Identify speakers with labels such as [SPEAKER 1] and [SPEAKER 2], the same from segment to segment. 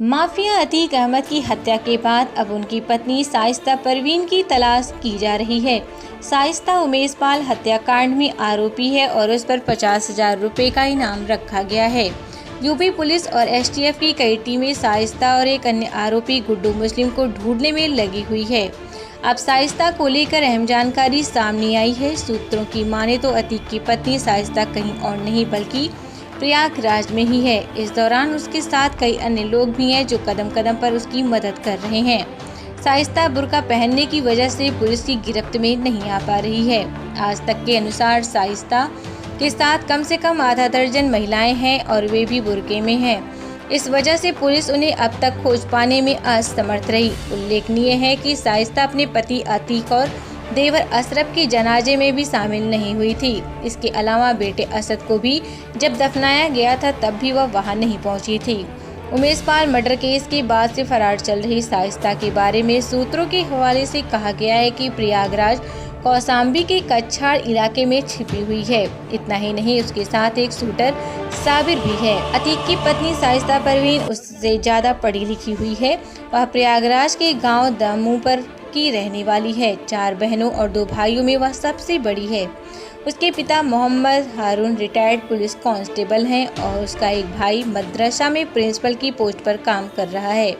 [SPEAKER 1] Mafia Atiq Ahmad की हत्या के बाद अब उनकी पत्नी शाइस्ता परवीन की तलाश की जा रही है। शाइस्ता उमेशपाल हत्याकांड में आरोपी है और उस पर 50,000 रुपये का इनाम रखा गया है। यूपी पुलिस और एसटीएफ की कई टीमें शाइस्ता और एक अन्य आरोपी गुड्डू मुस्लिम को ढूंढने में लगी हुई है। अब शाइस्ता को लेकर अहम जानकारी सामने आई है। सूत्रों की माने तो अतीक की पत्नी शाइस्ता कहीं और नहीं बल्कि प्रयागराज में ही है। इस दौरान उसके साथ कई अन्य लोग भी हैं जो कदम कदम पर उसकी मदद कर रहे हैं। शाइस्ता बुर्का पहनने की वजह से पुलिस की गिरफ्त में नहीं आ पा रही है। आज तक के अनुसार शाइस्ता के साथ कम से कम आधा दर्जन महिलाएं हैं और वे भी बुर्के में हैं। इस वजह से पुलिस उन्हें अब तक खोज पाने में असमर्थ रही। उल्लेखनीय है कि शाइस्ता अपने पति अतीक और देवर अशरफ के जनाजे में भी शामिल नहीं हुई थी। इसके अलावा बेटे असद को भी जब दफनाया गया था तब भी वह वहां नहीं पहुंची थी। उमेशपाल मर्डर केस के बाद से फरार चल रही शाइस्ता के बारे में सूत्रों के हवाले से कहा गया है कि प्रयागराज कौशाम्बी के कच्छाड़ इलाके में छिपी हुई है। इतना ही नहीं, उसके साथ एक शूटर साबिर भी है। अतीक की पत्नी शाइस्ता परवीन उससे ज्यादा पढ़ी लिखी हुई है। वह प्रयागराज के गांव दामूपर की रहने वाली है। 4 बहनों और 2 भाइयों में वह सबसे बड़ी है। उसके पिता मोहम्मद हारून रिटायर्ड पुलिस कांस्टेबल हैं और उसका एक भाई मदरसा में प्रिंसिपल की पोस्ट पर काम कर रहा है।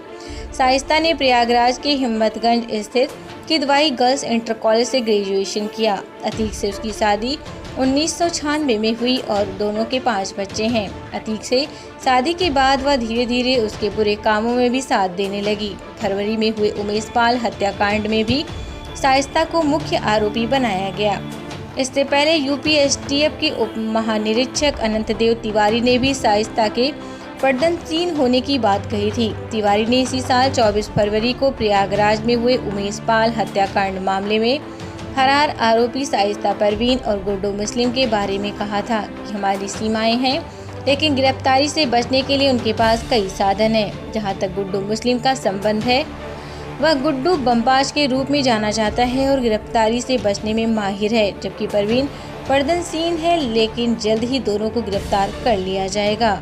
[SPEAKER 1] शाइस्ता ने प्रयागराज के हिम्मतगंज स्थित किदवाई गर्ल्स इंटर कॉलेज से ग्रेजुएशन किया। अतीक से उसकी शादी 1996 में हुई और दोनों के 5 बच्चे हैं। अतीक से शादी के बाद वह धीरे धीरे उसके बुरे कामों में भी साथ देने लगी। फरवरी में हुए उमेशपाल हत्याकांड में भी शाइस्ता को मुख्य आरोपी बनाया गया। इससे पहले यूपी एसटीएफ के उप महानिरीक्षक अनंतदेव तिवारी ने भी शाइस्ता के पर्दनसीन होने की बात कही थी। तिवारी ने इसी साल 24 फरवरी को प्रयागराज में हुए उमेशपाल हत्याकांड मामले में फरार आरोपी शाइस्ता परवीन और गुड्डू मुस्लिम के बारे में कहा था कि हमारी सीमाएं हैं, लेकिन गिरफ्तारी से बचने के लिए उनके पास कई साधन हैं। जहां तक गुड्डू मुस्लिम का संबंध है, वह गुड्डू बमबाज के रूप में जाना जाता है और गिरफ्तारी से बचने में माहिर है, जबकि परवीन पर्दनसीन है, लेकिन जल्द ही दोनों को गिरफ्तार कर लिया जाएगा।